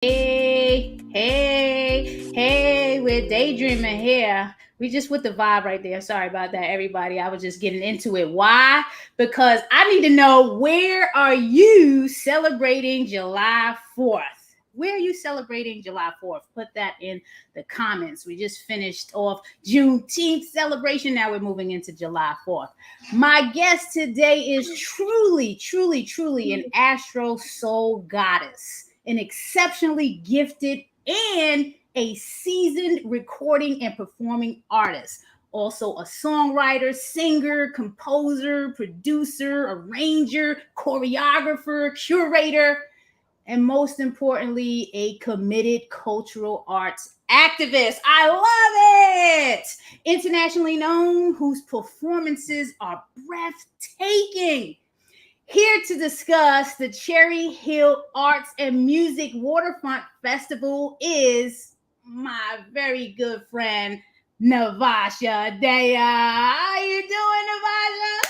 Hey, we're daydreaming here. We just with the vibe right there. Sorry about that, everybody. I was just getting into it. Why? Because I need to know, where are you celebrating July 4th? Where are you celebrating July 4th? Put that in the comments. We just finished off Juneteenth celebration. Now we're moving into July 4th. My guest today is truly an astral soul goddess, an exceptionally gifted and a seasoned recording and performing artist. Also a songwriter, singer, composer, producer, arranger, choreographer, curator, and most importantly, a committed cultural arts activist. I love it! Internationally known, whose performances are breathtaking. Here to discuss the Cherry Hill Arts and Music Waterfront Festival is my very good friend, Navasha Daya. How you doing, Navasha?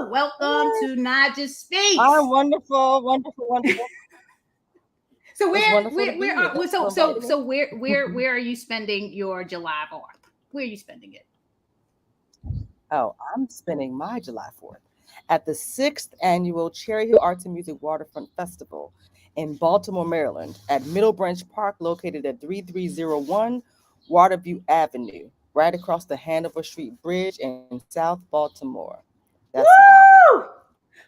Woo! Welcome to Naijha Speaks. Oh, wonderful. So where are you spending your July 4th? Where are you spending it? Oh, I'm spending my July 4th at the 6th annual Cherry Hill Arts and Music Waterfront Festival in Baltimore, Maryland, at Middle Branch Park, located at 3301 Waterview Avenue, right across the Hanover Street Bridge in South Baltimore. That's Woo!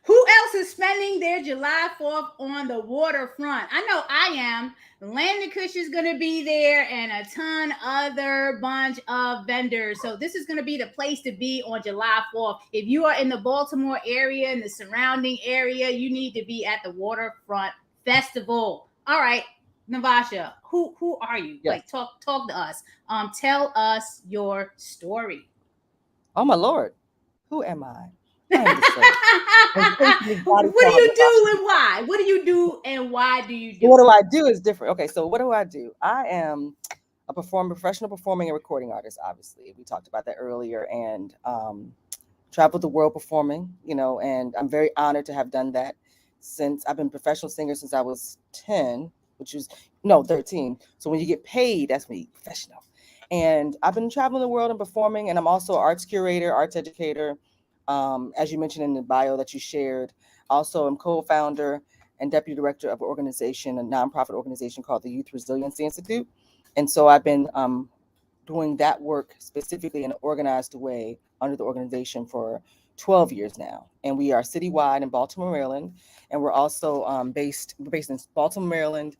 Who else is spending their July 4th on the waterfront? I know I am. Landon Kush is going to be there, and a ton other bunch of vendors. So this is going to be the place to be on July 4th. If you are in the Baltimore area and the surrounding area, you need to be at the Waterfront Festival. All right, Navasha, who are you? Yes. Like talk to us. Tell us your story. Oh my Lord, who am I? What do you do and why? What do you do and why do you do? What do I do is different. Okay, so what do? I am a professional performing and recording artist, obviously. We talked about that earlier, and traveled the world performing, and I'm very honored to have done that since I've been a professional singer since I was 10, 13. So when you get paid, that's when you're professional. And I've been traveling the world and performing, and I'm also an arts curator, arts educator. As you mentioned in the bio that you shared, also I'm co-founder and deputy director of an organization, a nonprofit organization called the Youth Resiliency Institute. And so I've been doing that work specifically in an organized way under the organization for 12 years now. And we are citywide in Baltimore, Maryland. And we're also based in Baltimore, Maryland,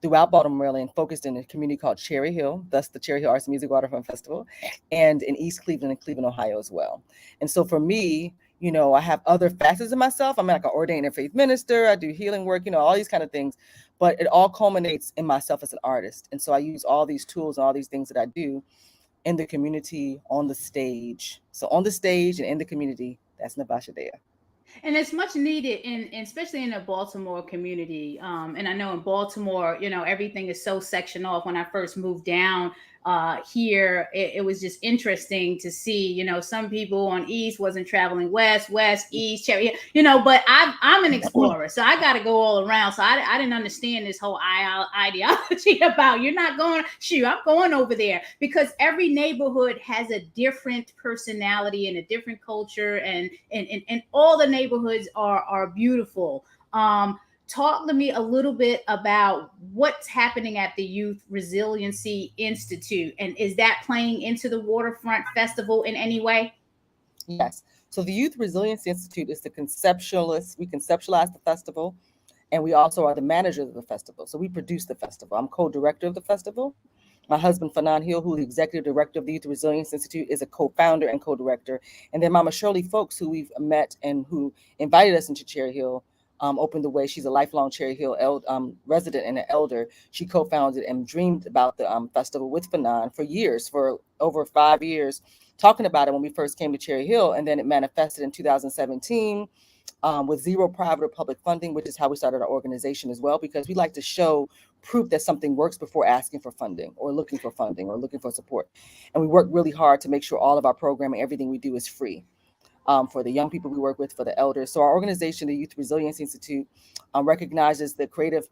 throughout Baltimore, Maryland, focused in a community called Cherry Hill, thus the Cherry Hill Arts and Music Waterfront Festival, and in East Cleveland and Cleveland, Ohio as well. And so for me, I have other facets of myself. I'm like an ordained faith minister. I do healing work, all these kind of things, but it all culminates in myself as an artist. And so I use all these tools and all these things that I do in the community, on the stage. So on the stage and in the community, that's Navasha Daya. And it's much needed, especially in the Baltimore community. And I know in Baltimore, everything is so sectioned off. When I first moved down here, it was just interesting to see, some people on East wasn't traveling West, East, but I'm an explorer. So I got to go all around. So I didn't understand this whole ideology about you're not going, I'm going over there, because every neighborhood has a different personality and a different culture, and all the neighborhoods are beautiful. Talk to me a little bit about what's happening at the Youth Resiliency Institute, and is that playing into the Waterfront Festival in any way? Yes. So the Youth Resiliency Institute is the conceptualist. We conceptualize the festival, and we also are the managers of the festival. So we produce the festival. I'm co-director of the festival. My husband, Fanan Hill, who is the executive director of the Youth Resilience Institute, is a co-founder and co-director. And then Mama Shirley Folks, who we've met and who invited us into Cherry Hill, opened the way. She's a lifelong Cherry Hill resident and an elder. She co-founded and dreamed about the festival with Fanan for years, for over 5 years, talking about it when we first came to Cherry Hill. And then it manifested in 2017 with zero private or public funding, which is how we started our organization as well, because we like to show proof that something works before asking for funding or looking for support. And we work really hard to make sure all of our programming, everything we do is free. for the young people we work with, for the elders. So our organization, the Youth Resilience Institute, recognizes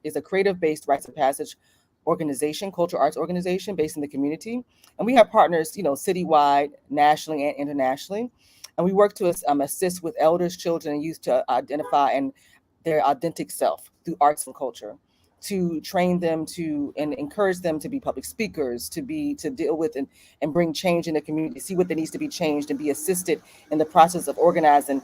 is a creative-based rites of passage organization, cultural arts organization based in the community. And we have partners, citywide, nationally, and internationally. And we work to assist with elders, children, and youth to identify and their authentic self through arts and culture, to train them and encourage them to be public speakers, to deal with and bring change in the community, see what that needs to be changed, and be assisted in the process of organizing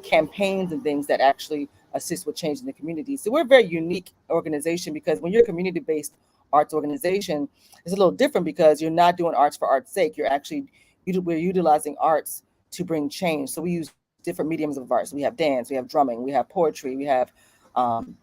campaigns and things that actually assist with change in the community. So we're a very unique organization, because when you're a community-based arts organization, it's a little different, because you're not doing arts for art's sake. We're utilizing arts to bring change. So we use different mediums of arts. We have dance, we have drumming, we have poetry, we have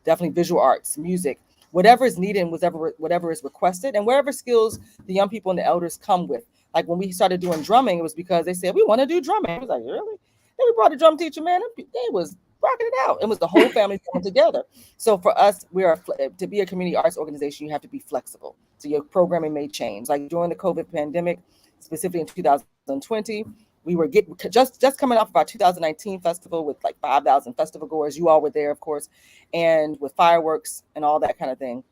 definitely visual arts, music, whatever is needed, and whatever is requested, and wherever skills the young people and the elders come with. Like when we started doing drumming, it was because they said, we want to do drumming. I was like, really? Then we brought a drum teacher, man. They was rocking it out. It was the whole family coming together. So for us, to be a community arts organization, you have to be flexible. So your programming may change. Like during the COVID pandemic, specifically in 2020, we were just coming off of our 2019 festival with like 5,000 festival goers. You all were there, of course, and with fireworks and all that kind of thing.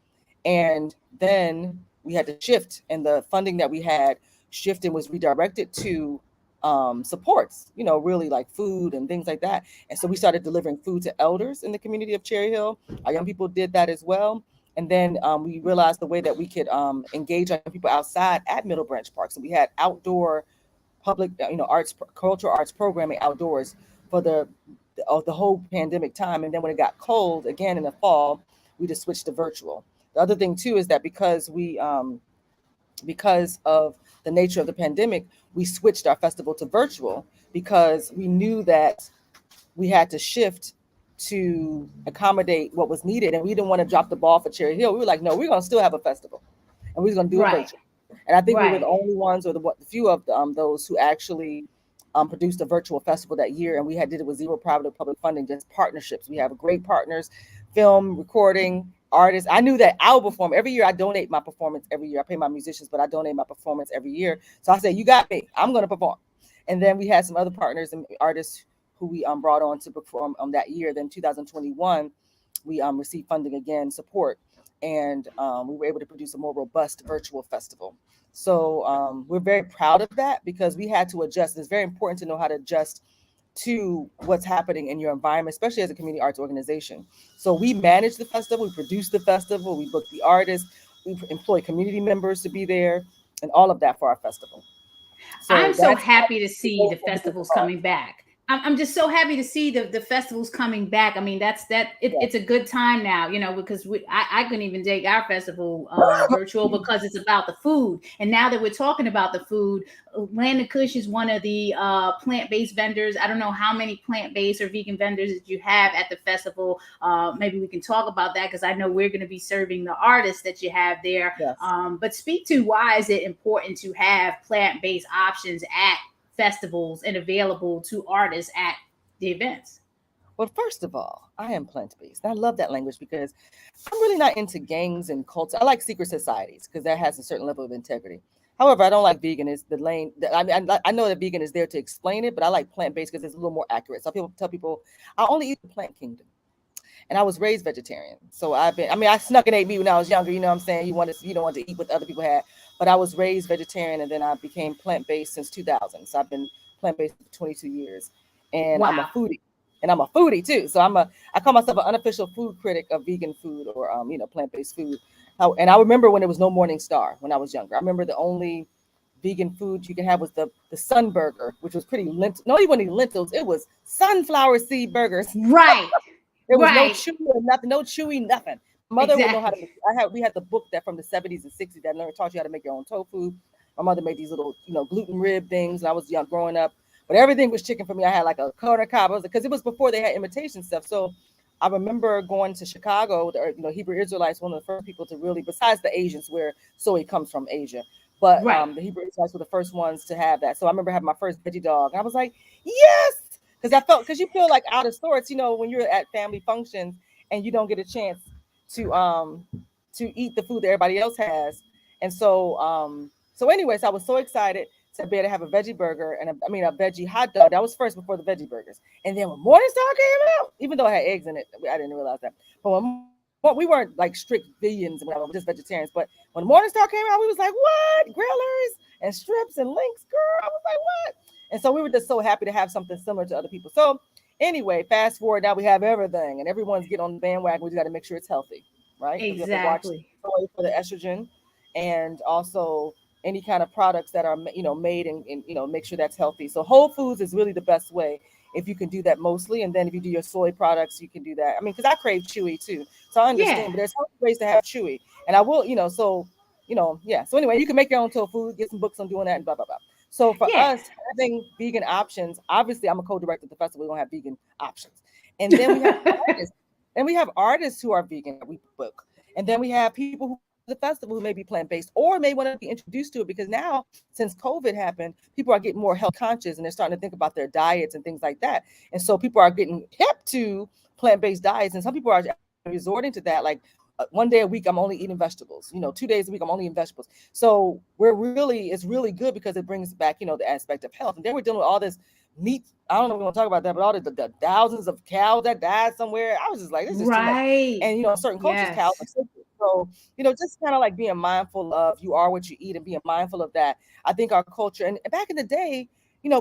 And then we had to shift, and the funding that we had shifted, was redirected to supports, really like food and things like that. And so we started delivering food to elders in the community of Cherry Hill. Our young people did that as well. And then we realized the way that we could engage our people outside at Middle Branch Park. So we had outdoor public, cultural arts programming outdoors for the whole pandemic time. And then when it got cold again in the fall, we just switched to virtual. The other thing too is that because of the nature of the pandemic, we switched our festival to virtual, because we knew that we had to shift to accommodate what was needed, and we didn't want to drop the ball for Cherry Hill. We were like, no, we're going to still have a festival, and we're going to do it virtual. And I think we were the only ones, or the few of those who actually produced a virtual festival that year. And we did it with zero private or public funding, just partnerships. We have great partners, film, recording, artists. I knew that I would perform every year. I donate my performance every year. I pay my musicians, but I donate my performance every year. So I said, you got me. I'm going to perform. And then we had some other partners and artists who we brought on to perform that year. Then 2021, we received funding again, support, and we were able to produce a more robust virtual festival. So we're very proud of that, because we had to adjust. It's very important to know how to adjust to what's happening in your environment, especially as a community arts organization. So we manage the festival, we produce the festival, we book the artists, we employ community members to be there, and all of that for our festival. So I'm so happy to see the festivals coming back. I'm just so happy to see the festivals coming back. I mean, it's a good time now, because I couldn't even take our festival virtual, because it's about the food. And now that we're talking about the food, Land of Kush is one of the plant-based vendors. I don't know how many plant-based or vegan vendors that you have at the festival. Maybe we can talk about that, because I know we're going to be serving the artists that you have there. Yes. But speak to, why is it important to have plant-based options at festivals and available to artists at the events? Well, first of all, I am plant-based. I love that language, because I'm really not into gangs and cults. I like secret societies, because that has a certain level of integrity. However, I don't like vegan. Is the lane that I know that vegan is there to explain it, but I like plant-based because it's a little more accurate. So people tell people I only eat the plant kingdom, and I was raised vegetarian. So I snuck and ate meat when I was younger. You know what I'm saying? You don't want to eat what other people had. But I was raised vegetarian, and then I became plant-based since 2000. So I've been plant-based for 22 years, and Wow. I'm a foodie, and I'm a foodie too. So I call myself an unofficial food critic of vegan food, or plant-based food. And I remember when there was no Morning Star when I was younger. I remember the only vegan food you can have was the sun burger, which was pretty lentil. No, it wasn't even lentils. It was sunflower seed burgers. Right. There was no chewy or nothing, no chewy nothing. My mother would know how to. We had the book that from the 70s and 60s that taught you how to make your own tofu. My mother made these little, gluten rib things when I was young growing up. But everything was chicken for me. I had like a corner cob, because it was before they had imitation stuff. So I remember going to Chicago. Hebrew Israelites, one of the first people to really, besides the Asians, where soy comes from Asia. But the Hebrew Israelites were the first ones to have that. So I remember having my first veggie dog, and I was like, yes, because you feel like out of sorts, when you're at family functions and you don't get a chance to eat the food that everybody else has. And so anyways, I was so excited to be able to have a veggie burger and a veggie hot dog. That was first before the veggie burgers. And then when Morningstar came out, even though it had eggs in it, I didn't realize that. But when we weren't like strict vegans and whatever, just vegetarians. But when Morningstar came out, we was like, what? Grillers and strips and links, girl. I was like, what? And so we were just so happy to have something similar to other people. So anyway, fast forward, now we have everything and everyone's getting on the bandwagon. We just got to make sure it's healthy, right? Exactly. We have to watch for the estrogen and also any kind of products that are, made and make sure that's healthy. So whole foods is really the best way if you can do that mostly. And then if you do your soy products, you can do that. I mean, because I crave chewy too. So I understand, but there's healthy ways to have chewy. And I will, So anyway, you can make your own tofu, get some books on doing that and blah, blah, blah. So for us, having vegan options, obviously I'm a co-director at the festival. We don't have vegan options. And then we have artists. And we have artists who are vegan that we book. And then we have people who the festival who may be plant-based or may want to be introduced to it, because now since COVID happened, people are getting more health conscious and they're starting to think about their diets and things like that. And so people are getting hip to plant-based diets, and some people are resorting to that. Like one day a week, I'm only eating vegetables. 2 days a week, I'm only eating vegetables. So it's really good because it brings back, the aspect of health. And then we're dealing with all this meat. I don't know if we want to talk about that, but all the thousands of cows that died somewhere. I was just like, this is too much. And certain cultures, cows are sacred. So, just kind of like being mindful of you are what you eat and being mindful of that. I think our culture, and back in the day,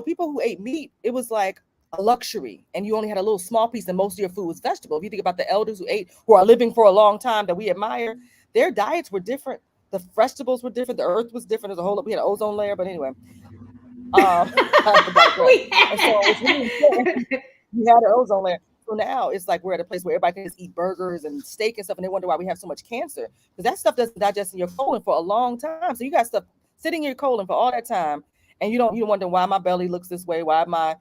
people who ate meat, it was like a luxury, and you only had a little small piece, and most of your food was vegetable. If you think about the elders who are living for a long time that we admire, their diets were different. The vegetables were different. The earth was different. There's a whole, we had an ozone layer, but anyway. You had an ozone layer. So now it's like we're at a place where everybody can just eat burgers and steak and stuff, and they wonder why we have so much cancer, because that stuff doesn't digest in your colon for a long time. So you got stuff sitting in your colon for all that time, and you wonder why my belly looks this way, why my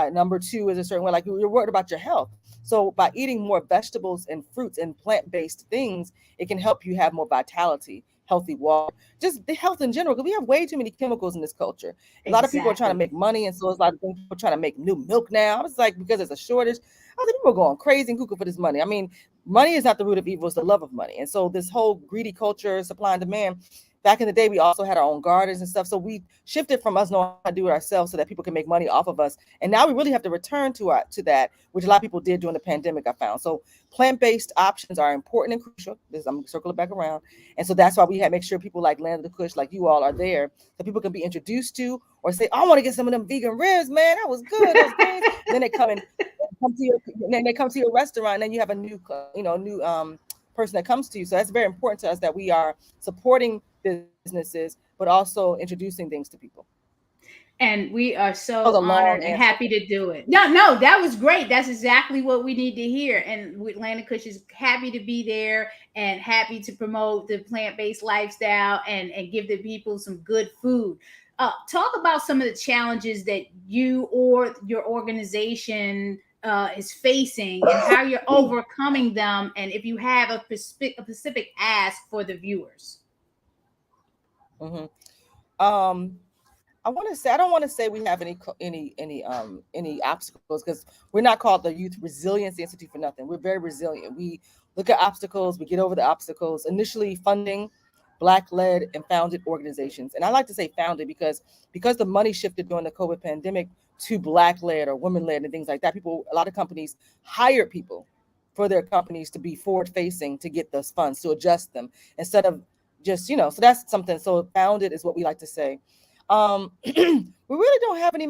number 2 is a certain way. Like you're worried about your health. So by eating more vegetables and fruits and plant-based things, it can help you have more vitality, healthy water, just the health in general, because we have way too many chemicals in this culture. A lot of people are trying to make money, and so it's a lot of people trying to make new milk now. It's like because there's a shortage. I think people are going crazy and cuckoo for this money. I mean, money is not the root of evil; it's the love of money. And so this whole greedy culture, supply and demand. Back in the day, we also had our own gardens and stuff. So we shifted from us knowing how to do it ourselves so that people can make money off of us. And now we really have to return to that, which a lot of people did during the pandemic, I found. So plant-based options are important and crucial. I'm going to circle it back around. And so that's why we had to make sure people like Land of the Kush, like you all, are there so people can be introduced to or say, I want to get some of them vegan ribs, man. That was good. Those things. Then they come to your restaurant, and then you have a new person that comes to you. So that's very important to us that we are supporting businesses, but also introducing things to people. And we are so honored and happy to do it. No, that was great. That's exactly what we need to hear. And Land of Kush is happy to be there and happy to promote the plant-based lifestyle and give the people some good food. Talk about some of the challenges that you or your organization is facing and how you're overcoming them, and if you have a specific ask for the viewers. Mm-hmm. I don't want to say we have any obstacles, because we're not called the Youth Resiliency Institute for nothing. We're very resilient. We look at obstacles, we get over the obstacles. Initially funding Black-led and founded organizations. And I like to say founded because the money shifted during the COVID pandemic to Black-led or women-led and things like that. A lot of companies hired people for their companies to be forward-facing to get those funds, to adjust them instead of just, so that's something. So founded is what we like to say. We really don't have any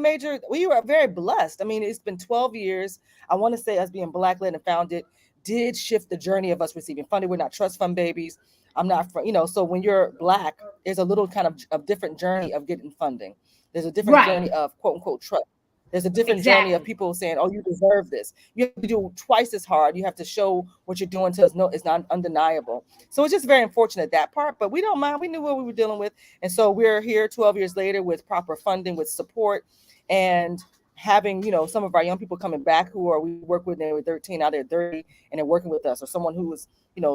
we were very blessed. I mean, it's been 12 years. I want to say us being Black-led and founded did shift the journey of us receiving funding. We're not trust fund babies. I'm not, so when you're Black, there's a little kind of a different journey of getting funding. There's a different journey of quote unquote trust. There's a different journey of people saying, oh, you deserve this. You have to do twice as hard. You have to show what you're doing till it's not undeniable. So it's just very unfortunate, that part, but we don't mind. We knew what we were dealing with. And so we're here 12 years later with proper funding, with support, and having, some of our young people coming back we work with, they were 13, now they're 30, and they're working with us, or someone who was,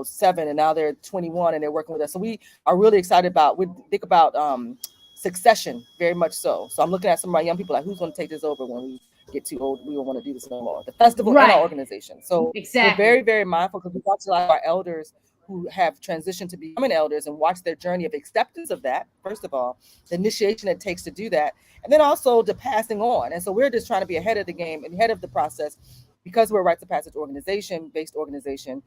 7 and now they're 21 and they're working with us. So we are really excited we think about succession, very much so. So I'm looking at some of my young people, like, who's going to take this over when we get too old? We don't want to do this no more. The festival and our organization. So we're very, very mindful, because we watch a lot of our elders who have transitioned to becoming elders and watch their journey of acceptance of that, first of all, the initiation it takes to do that, and then also the passing on. And so we're just trying to be ahead of the game and ahead of the process because we're a rites of passage based organization.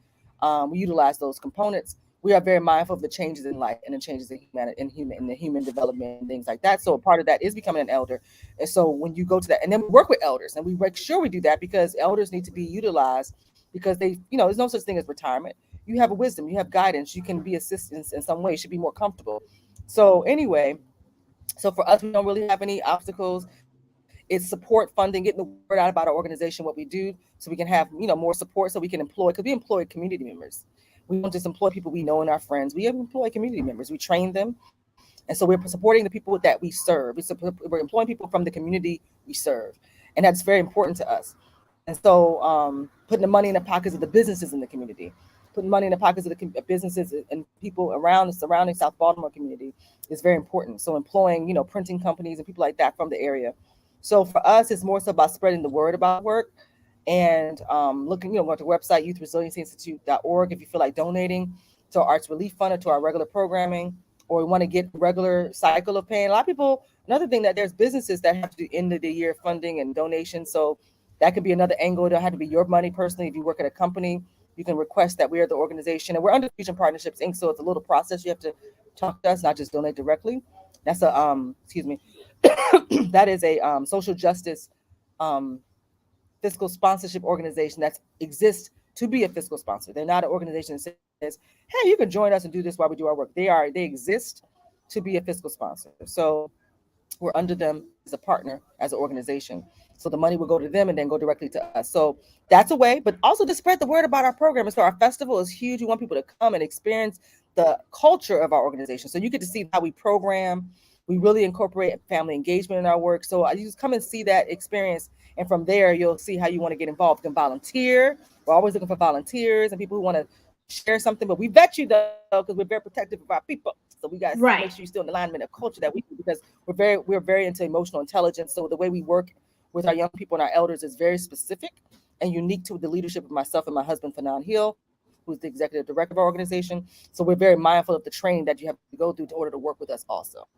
We utilize those components. We are very mindful of the changes in life and the changes in the human development and things like that. So a part of that is becoming an elder. And so when you go to that, and then we work with elders, and we make sure we do that because elders need to be utilized because they, there's no such thing as retirement. You have a wisdom, you have guidance, you can be assistance in some way, you should be more comfortable. So anyway, so for us, we don't really have any obstacles. It's support funding, getting the word out about our organization, what we do, so we can have, more support, so we can employ, because we employ community members. We don't just employ people we know and our friends. We employ community members. We train them. And so we're supporting the people that we serve. We're employing people from the community we serve. And that's very important to us. And so putting the money in the pockets of the businesses in the community, putting money in the pockets of the businesses and people around the surrounding South Baltimore community is very important. So employing, printing companies and people like that from the area. So for us, it's more so about spreading the word about work and looking, go to the website, youthresiliencyinstitute.org, if you feel like donating to our Arts Relief Fund or to our regular programming, or we want to get a regular cycle of paying. A lot of people, another thing, that there's businesses that have to do end of the year funding and donations. So that could be another angle. It don't have to be your money personally. If you work at a company, you can request that we are the organization, and we're under Fusion Partnerships Inc. So it's a little process. You have to talk to us, not just donate directly. That's a that is a social justice fiscal sponsorship organization that exists to be a fiscal sponsor. They're not an organization that says, hey, you can join us and do this while we do our work. They exist to be a fiscal sponsor. So we're under them as a partner, as an organization. So the money will go to them and then go directly to us. So that's a way, but also to spread the word about our program. And so our festival is huge. We want people to come and experience the culture of our organization. So you get to see how we program. We really incorporate family engagement in our work. So you just come and see that experience. And from there, you'll see how you want to get involved. You can volunteer. We're always looking for volunteers and people who want to share something. But we vet you, though, because we're very protective of our people. So we got to make sure you're still in alignment of culture that we do, because we're very into emotional intelligence. So the way we work with our young people and our elders is very specific and unique to the leadership of myself and my husband, Fanon Hill, who's the executive director of our organization. So we're very mindful of the training that you have to go through in order to work with us also.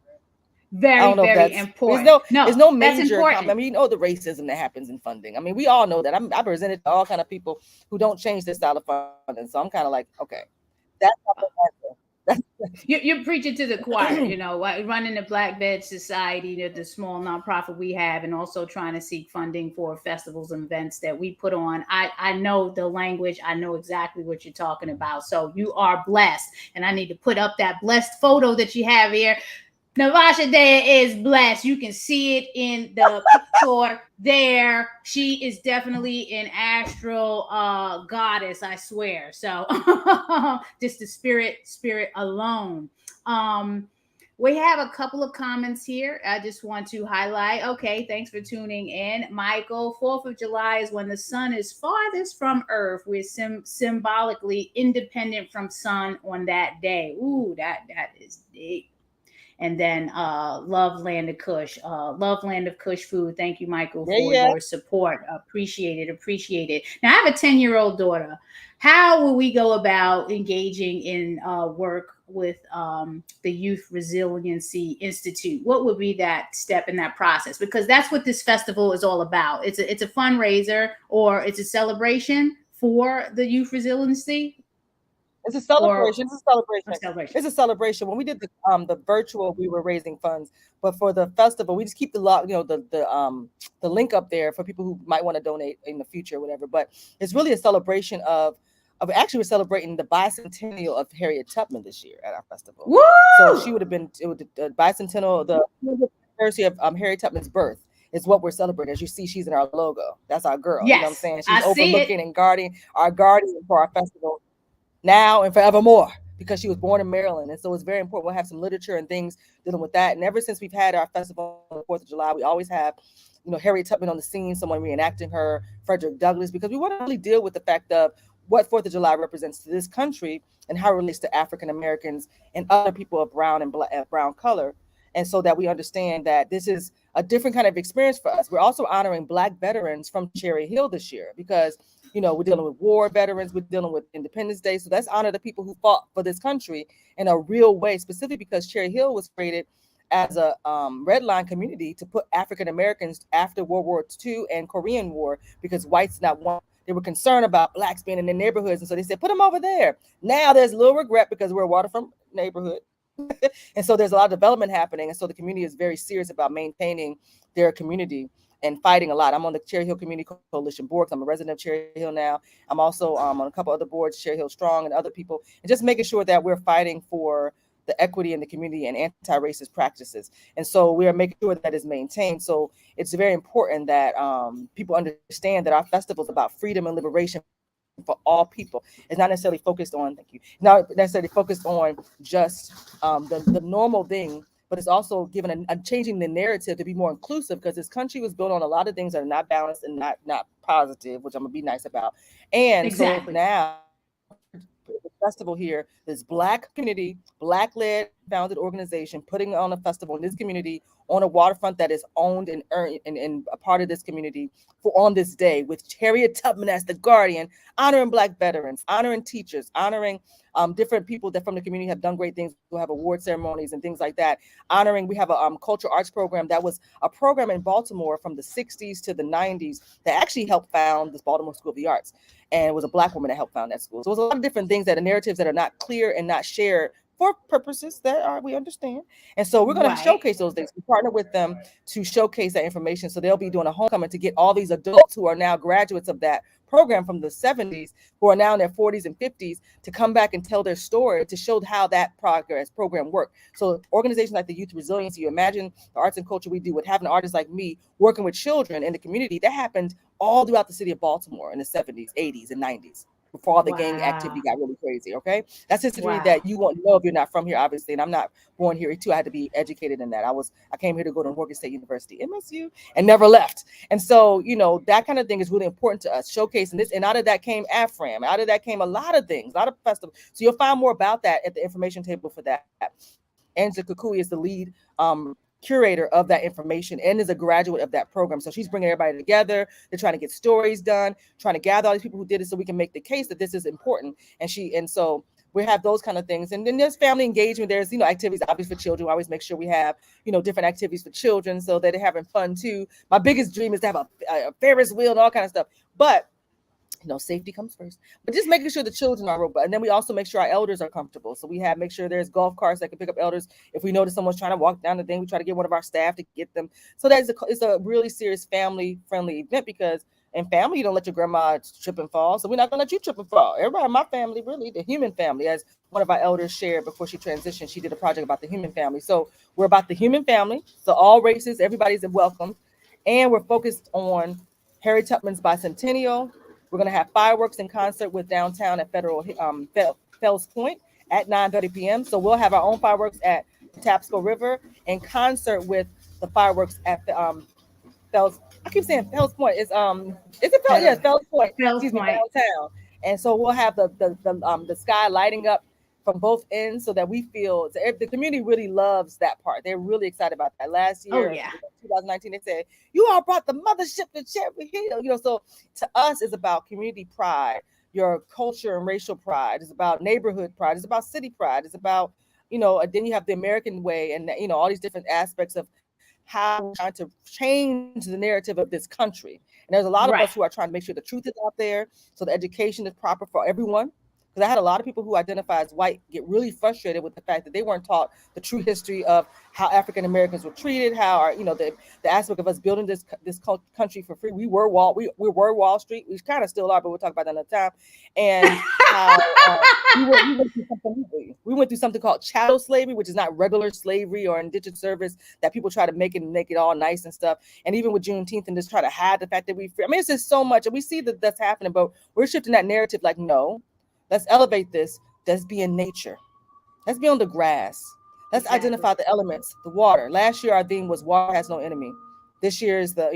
Very, very important. There's no major, I mean, the racism that happens in funding. I mean, we all know that. I presented to all kind of people who don't change their style of funding. So I'm kind of like, okay, that's you're preaching to the choir, running the Black Bed Society, the small nonprofit we have, and also trying to seek funding for festivals and events that we put on. I know the language. I know exactly what you're talking about. So you are blessed. And I need to put up that blessed photo that you have here. Navasha Daya is blessed. You can see it in the picture there. She is definitely an astral goddess, I swear. So just the spirit alone. We have a couple of comments here. I just want to highlight. Okay, thanks for tuning in. Michael, 4th of July is when the sun is farthest from Earth. We're symbolically independent from sun on that day. Ooh, that is deep. And then Love Land of Kush. Love Land of Kush Food. Thank you, Michael, for your support. Appreciate it. Now, I have a 10-year-old daughter. How will we go about engaging in work with the Youth Resiliency Institute? What would be that step in that process? Because that's what this festival is all about. It's a fundraiser, or it's a celebration for the Youth Resiliency. It's a celebration. It's a celebration. When we did the virtual, we were raising funds, but for the festival, we just keep the link up there for people who might want to donate in the future, or whatever. But it's really a celebration of actually, we're celebrating the bicentennial of Harriet Tubman this year at our festival. Woo! So she would have been the bicentennial, the anniversary of Harriet Tubman's birth is what we're celebrating. As you see, she's in our logo. That's our girl. Yes, you know what I'm saying? She's overlooking and guarding for our festival now and forevermore, because she was born in Maryland. And so it's very important. We'll have some literature and things dealing with that. And ever since we've had our festival on the 4th of July, we always have, Harriet Tubman on the scene, someone reenacting her, Frederick Douglass, because we want to really deal with the fact of what 4th of July represents to this country and how it relates to African Americans and other people of brown and brown color. And so that we understand that this is a different kind of experience for us. We're also honoring Black veterans from Cherry Hill this year, because We're dealing with war veterans, we're dealing with Independence Day. So let's honor the people who fought for this country in a real way, specifically because Cherry Hill was created as a red line community to put African Americans after World War II and Korean War, because whites not want, they were concerned about blacks being in their neighborhoods. And so they said, put them over there. Now there's a little regret because we're a waterfront neighborhood. And so there's a lot of development happening. And so the community is very serious about maintaining their community and fighting a lot. I'm on the Cherry Hill Community Coalition board. I'm a resident of Cherry Hill now. I'm also on a couple other boards, Cherry Hill Strong and other people, and just making sure that we're fighting for the equity in the community and anti-racist practices. And so we are making sure that is maintained. So it's very important that people understand that our festival is about freedom and liberation for all people. It's not necessarily focused on, thank you, not necessarily focused on just the normal thing, but it's also given a changing the narrative to be more inclusive, because this country was built on a lot of things that are not balanced and not positive, which I'm gonna be nice about. And exactly. So now the festival here, this Black community, Black-led founded organization putting on a festival in this community on a waterfront that is owned and earned and a part of this community for on this day, with Harriet Tubman as the guardian, honoring Black veterans, honoring teachers, honoring different people that from the community have done great things. We'll have award ceremonies and things like that. Honoring, we have a cultural arts program that was a program in Baltimore from the 60s to the 90s that actually helped found this Baltimore School of the Arts. And it was a Black woman that helped found that school. So it was a lot of different things that are narratives that are not clear and not shared for purposes that are, we understand. And so we're going to showcase those things. We partner with them to showcase that information. So they'll be doing a homecoming to get all these adults who are now graduates of that program from the 70s, who are now in their 40s and 50s, to come back and tell their story to show how that program worked. So organizations like the Youth Resiliency, you imagine the arts and culture we do with having artists like me working with children in the community, that happened all throughout the city of Baltimore in the 70s, 80s, and 90s. Before all the gang activity got really crazy, okay? That's history that you won't know if you're not from here, obviously. And I'm not born here too. I had to be educated in that. I came here to go to Morgan State University, MSU, and never left. And so, that kind of thing is really important to us, showcasing this. And out of that came AFRAM. Out of that came a lot of things, a lot of festivals. So you'll find more about that at the information table for that. Angela Kukui is the lead curator of that information and is a graduate of that program. So she's bringing everybody together. They're trying to get stories done, trying to gather all these people who did it so we can make the case that this is important. And so we have those kind of things. And then there's family engagement. There's, activities obviously for children. We always make sure we have, different activities for children so that they're having fun too. My biggest dream is to have a Ferris wheel and all kind of stuff. But safety comes first, but just making sure the children are robust. And then we also make sure our elders are comfortable. So we make sure there's golf carts that can pick up elders. If we notice someone's trying to walk down the thing, we try to get one of our staff to get them. So it's a really serious family friendly event, because in family, you don't let your grandma trip and fall. So we're not going to let you trip and fall. Everybody in my family, really, the human family, as one of our elders shared before she transitioned, she did a project about the human family. So we're about the human family. So all races, everybody's welcome. And we're focused on Harriet Tubman's bicentennial. We're going to have fireworks in concert with downtown at Fells Point at 9:30 p.m. So we'll have our own fireworks at the Tapsco River in concert with the fireworks at Fells. I keep saying Fells Point. Is it Fells? Yes, Fells Point. Excuse me, downtown. And so we'll have the sky lighting up from both ends so that we feel the community really loves that part. They're really excited about that. Last year, 2019, they said, you all brought the mothership to Cherry Hill. So to us, it's about community pride, your culture and racial pride. It's about neighborhood pride. It's about city pride. It's about, then you have the American way and, all these different aspects of how we're trying to change the narrative of this country. And there's a lot of us who are trying to make sure the truth is out there, so the education is proper for everyone. Because I had a lot of people who identify as white get really frustrated with the fact that they weren't taught the true history of how African Americans were treated, how the aspect of us building this country for free. We were Wall Street. We kind of still are, but we'll talk about that another time. And how we went through something called chattel slavery, which is not regular slavery or indentured service that people try to make it all nice and stuff. And even with Juneteenth and just try to hide the fact that we free. I mean, it's just so much, and we see that that's happening, but we're shifting that narrative. Like, no. Let's elevate this. Let's be in nature. Let's be on the grass. Let's identify the elements, the water. Last year, our theme was water has no enemy. This year is the,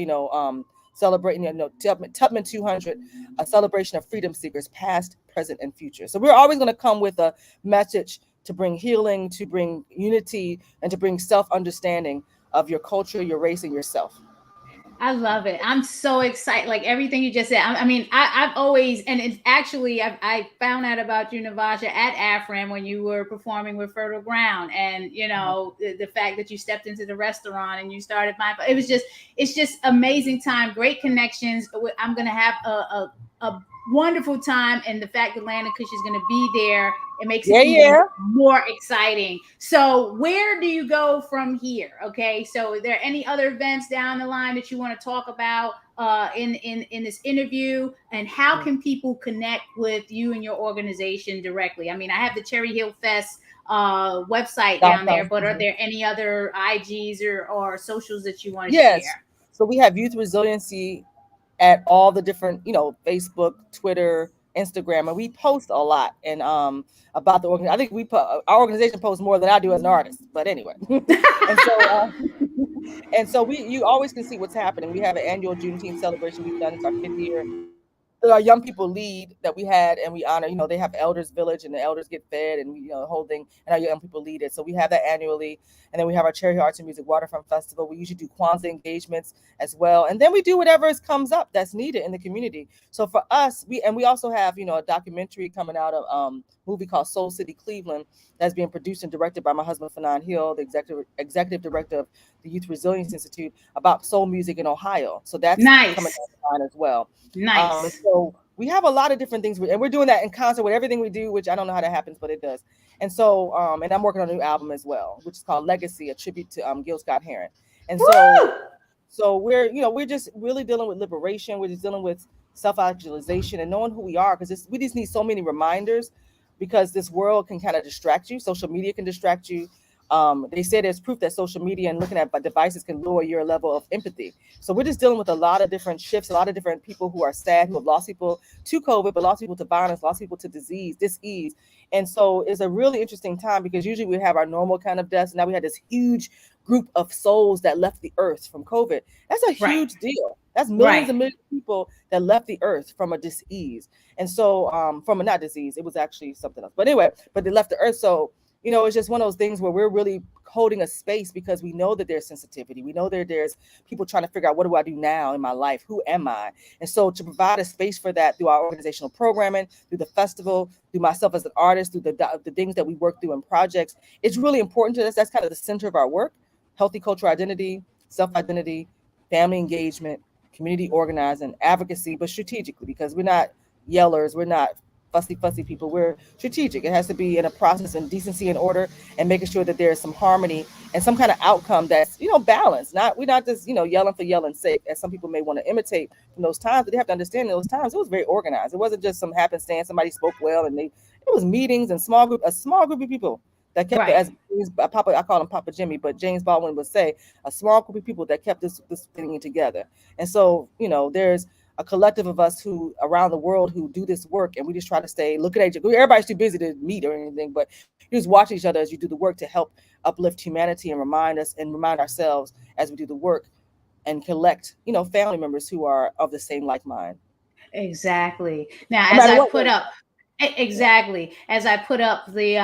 celebrating, Tubman 200, a celebration of freedom seekers, past, present, and future. So we're always going to come with a message to bring healing, to bring unity, and to bring self-understanding of your culture, your race, and yourself. I love it. I'm so excited. Like everything you just said. I mean, I've always, and it's actually, I found out about you, Navasha, at Afram when you were performing with Fertile Ground. And, you Mhm. know, the fact that you stepped into the restaurant and you started my, it was just, it's just amazing time, great connections. I'm going to have a wonderful time. And the fact that Lana Kush is going to be there, it makes it Yeah, even yeah. more exciting. So, where do you go from here? Okay, so are there any other events down the line that you want to talk about in this interview? And how can people connect with you and your organization directly? I mean, I have the Cherry Hill Fest website down there, but are Mhm. there any other IGs or socials that you want to Yes. share? So we have youth resiliency at all the different, Facebook, Twitter, Instagram, and we post a lot and about the organ. I think our organization posts more than I do as an artist. But anyway, and so and so you always can see what's happening. We have an annual Juneteenth celebration we've done. It's our 5th year that our young people lead that we had and we honor. They have elders village and the elders get fed and the whole thing, and our young people lead it. So we have that annually. And then we have our Cherry Hill Arts and Music Waterfront Festival. We usually do Kwanzaa engagements as well. And then we do whatever comes up that's needed in the community. So for us, we also have, a documentary coming out of movie called Soul City Cleveland that's being produced and directed by my husband Fanon Hill, the executive director of the Youth Resilience Institute, about soul music in Ohio. So that's coming Nice, down the line as well. nice. So we have a lot of different things, and we're doing that in concert with everything we do, which I don't know how that happens, but it does. And so, and I'm working on a new album as well, which is called Legacy, a tribute to Gil Scott Heron. And so, Woo! we're just really dealing with liberation. We're just dealing with self-actualization and knowing who we are, because we just need so many reminders, because this world can kind of distract you. Social media can distract you. They say there's proof that social media and looking at devices can lower your level of empathy. So we're just dealing with a lot of different shifts, a lot of different people who are sad, who have lost people to COVID, but lost people to violence, lost people to disease. And so it's a really interesting time, because usually we have our normal kind of deaths. Now we had this huge group of souls that left the earth from COVID. That's a Right, huge deal. That's millions right. and millions of people that left the earth from a disease. And so, from a not disease, it was actually something else. But anyway, but they left the earth. So, it's just one of those things where we're really holding a space, because we know that there's sensitivity. We know that there's people trying to figure out, what do I do now in my life? Who am I? And so to provide a space for that through our organizational programming, through the festival, through myself as an artist, through the things that we work through in projects, it's really important to us. That's kind of the center of our work: healthy cultural identity, self-identity, family engagement, community organizing, advocacy, but strategically, because we're not yellers, we're not fussy people. We're strategic. It has to be in a process and decency and order, and making sure that there's some harmony and some kind of outcome that's balanced. We're not just yelling for yelling's sake, as some people may want to imitate from those times. But they have to understand, in those times it was very organized. It wasn't just some happenstance. Somebody spoke well, and it was meetings and a small group of people that kept it, Right. as Papa, I call him Papa Jimmy, but James Baldwin would say, a small group of people that kept this thing together. And so, there's a collective of us who around the world who do this work, and we just try to stay looking at each other. Everybody's too busy to meet or anything, but you just watch each other as you do the work, to help uplift humanity and remind us and remind ourselves as we do the work, and collect, family members who are of the same like mind. Exactly. Now, No as matter I what put race. up, Yeah. exactly, as I put up the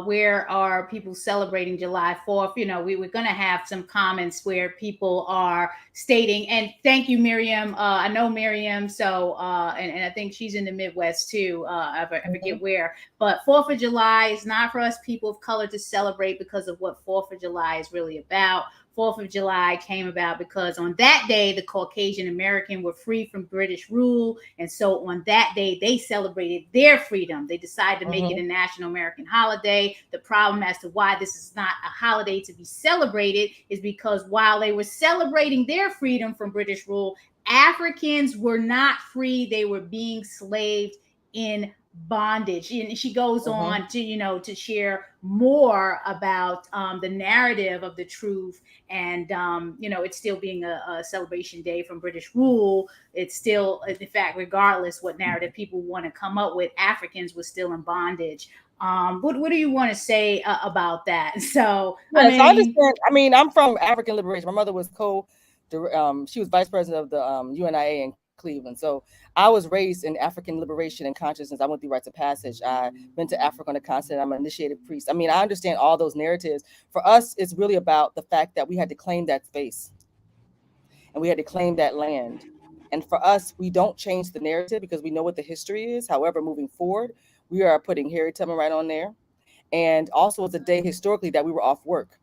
where are people celebrating July 4th, we're gonna have some comments where people are stating, and thank you, Miriam. I know Miriam, so and I think she's in the Midwest too. I Mm-hmm. forget where, but 4th of July is not for us people of color to celebrate, because of what 4th of July is really about. 4th of July came about because on that day, the Caucasian American were free from British rule. And so on that day, they celebrated their freedom. They decided to make it Mm-hmm. a national American holiday. The problem as to why this is not a holiday to be celebrated is because while they were celebrating their freedom from British rule, Africans were not free. They were being slaved in bondage. And she goes Mm-hmm. on to to share more about the narrative of the truth, and it's still being a celebration day from British rule. It's still, in fact, regardless what narrative people want to come up with, Africans were still in bondage. What do you want to say about that? So I Yes, I mean, understand. I mean, I'm from African Liberation. My mother was she was vice president of the UNIA in Cleveland. So I was raised in African liberation and consciousness. I went through rites of passage. I been to Africa on the continent. I'm an initiated priest. I mean, I understand all those narratives. For us, it's really about the fact that we had to claim that space. and we had to claim that land. And for us, we don't change the narrative because we know what the history is. However, moving forward, we are putting Harriet Tubman right on there. And also, it's a day historically that we were off work.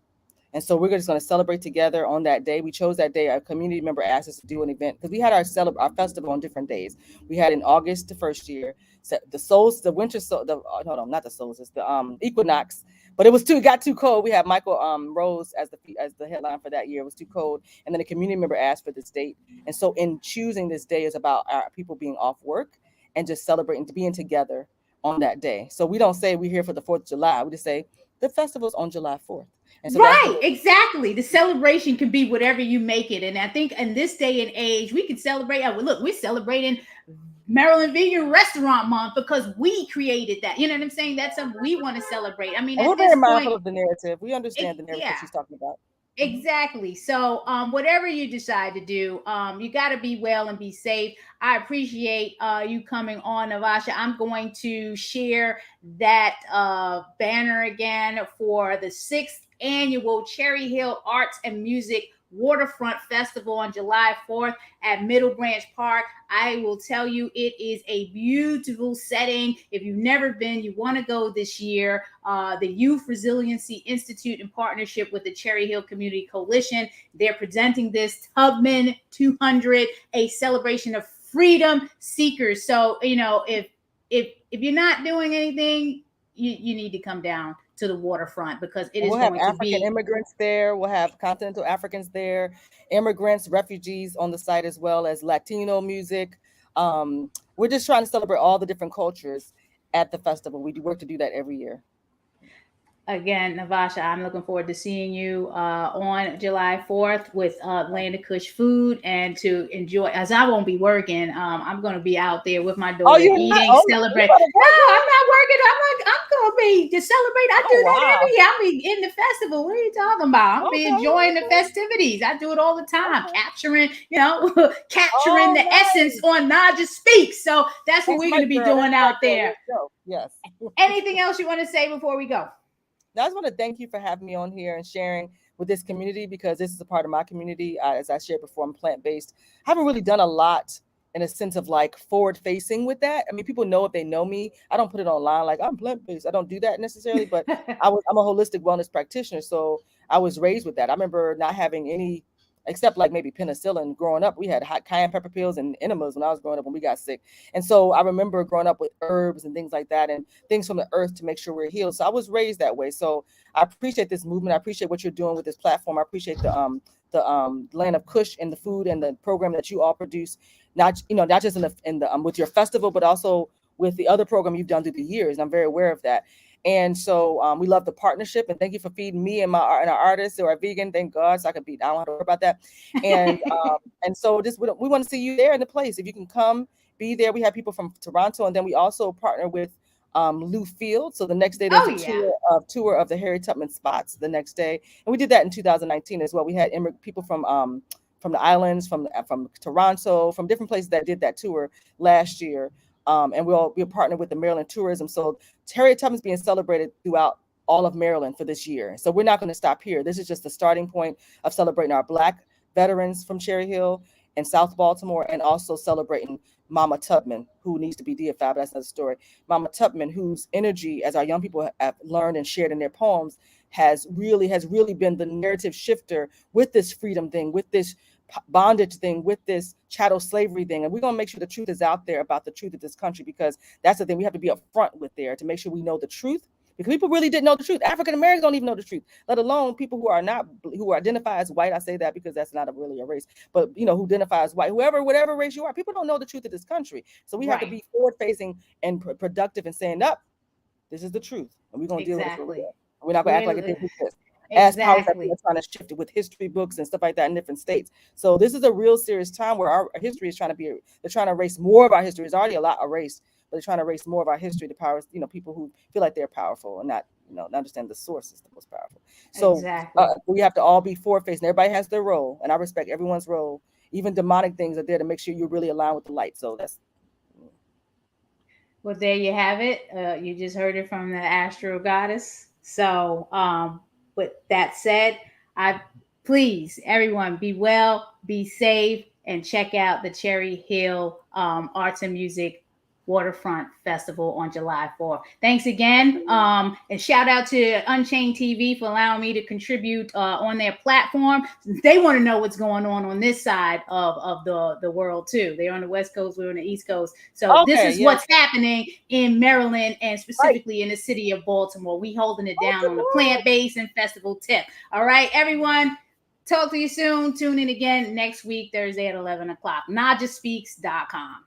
And so we're just going to celebrate together on that day. We chose that day. A community member asked us to do an event because we had our festival on different days. We had in August the first year, the winter sol, the hold on, not the solstice, the equinox. But it got too cold. We had Michael Rose as the headline for that year. It was too cold, and then a community member asked for this date. And so in choosing this day is about our people being off work and just celebrating, being together on that day. So we don't say we're here for the 4th of July. We just say the festival's on July 4th. And so that's Right, exactly. The celebration can be whatever you make it. And I think in this day and age, we can celebrate. Oh, well, look, we're celebrating Maryland Vegan Restaurant Month because we created that. You know what I'm saying? That's something we want to celebrate. I mean, and at we're this very mindful point, of the narrative. We understand the narrative yeah, she's talking about. Mhm. exactly. So, whatever you decide to do, you got to be well and be safe. I appreciate you coming on, Navasha. I'm going to share that banner again for the 6th annual Cherry Hill Arts and Music Waterfront Festival on July 4th at Middle Branch Park. I will tell you, it is a beautiful setting. If you've never been, you want to go this year. The Youth Resiliency Institute, in partnership with the Cherry Hill Community Coalition, they're presenting this Tubman 200, a celebration of freedom seekers. So, if you're not doing anything, you need to come down to the waterfront because it And is we'll have going to African be. immigrants there. We'll have continental Africans there, immigrants, refugees on the site, as well as Latino music. We're just trying to celebrate all the different cultures at the festival. We do work to do that every year. Again, Navasha, I'm looking forward to seeing you on July 4th with Land of Kush food and to enjoy, as I won't be working. I'm going to be out there with my Oh, daughter you're not? eating, Oh, no, you celebrate. gotta No, work, I'm girl. not working. I'm going to be to celebrate. I Oh, do that wow. every year. I'll be in the festival. What are you talking about? I'll be Okay, enjoying the okay, festivities. I do it all the time, okay. capturing, capturing Oh, the essence nice. on Naijha Speaks. So that's what That's we're going right, to be girl. doing That's right, out girl. there. Let's go. Yes. Anything else you want to say before we go? Now, I just want to thank you for having me on here and sharing with this community because this is a part of my community. As I shared before, I'm plant based. I haven't really done a lot in a sense of like forward facing with that. I mean, people know if they know me. I don't put it online like I'm plant based. I don't do that necessarily, but I'm a holistic wellness practitioner, so I was raised with that. I remember not having any except like maybe penicillin growing up. We had hot cayenne pepper pills and enemas when I was growing up when we got sick. And so I remember growing up with herbs and things like that and things from the earth to make sure we're healed. So I was raised that way. So I appreciate this movement. I appreciate what you're doing with this platform. I appreciate the Land of Kush and the food and the program that you all produce, not just in the with your festival, but also with the other program you've done through the years. And I'm very aware of that. And so we love the partnership, and thank you for feeding me and our artists who are vegan. Thank God, so I can be. I don't have to worry about that. And so just we want to see you there in the place. If you can come, be there. We have people from Toronto, and then we also partner with Lou Field. So the next day there's Oh, a yeah. tour of the Harriet Tubman spots the next day, and we did that in 2019 as well. We had people from the islands, from Toronto, from different places that did that tour last year. And we'll partner with the Maryland Tourism. So Harriet Tubman's being celebrated throughout all of Maryland for this year. So we're not going to stop here. This is just the starting point of celebrating our Black veterans from Cherry Hill and South Baltimore, and also celebrating Mama Tubman, who needs to be deified. But that's another story. Mama Tubman, whose energy, as our young people have learned and shared in their poems, has really been the narrative shifter with this freedom thing, with this bondage thing, with this chattel slavery thing. And we're going to make sure the truth is out there about the truth of this country, because that's the thing we have to be upfront with there to make sure we know the truth, because people really didn't know the truth. African Americans don't even know the truth, let alone people who identify as white. I say that because that's not really a race, but who identify as white, whatever race you are, people don't know the truth of this country. So we have to Right. be forward facing and productive and saying, up, this is the truth, and we're going to deal with this where we Exactly. are. We're not going to act like it We're didn't exist. As powers that be exactly. are trying to shift it with history books and stuff like that in different states. So this is a real serious time where our history is they're trying to erase more of our history. It's already a lot erased, but they're trying to erase more of our history to power, people who feel like they're powerful and not understand the source is the most powerful. So Exactly. we have to all be forward facing. Everybody has their role, and I respect everyone's role. Even demonic things are there to make sure you're really aligned with the light. So that's Well, there you have it. You just heard it from the astral goddess. So, with that said, I please, everyone, be well, be safe, and check out the Cherry Hill Arts and Music Waterfront Festival on July 4th. Thanks again. And shout out to Unchained TV for allowing me to contribute on their platform. They want to know what's going on this side of the world too. They're on the West Coast, we're on the East Coast. So this is what's happening in Maryland and specifically in the city of Baltimore. We holding it down on the plant-based and festival tip. All right, everyone. Talk to you soon. Tune in again next week, Thursday at 11 o'clock. NaijhaSpeaks.com.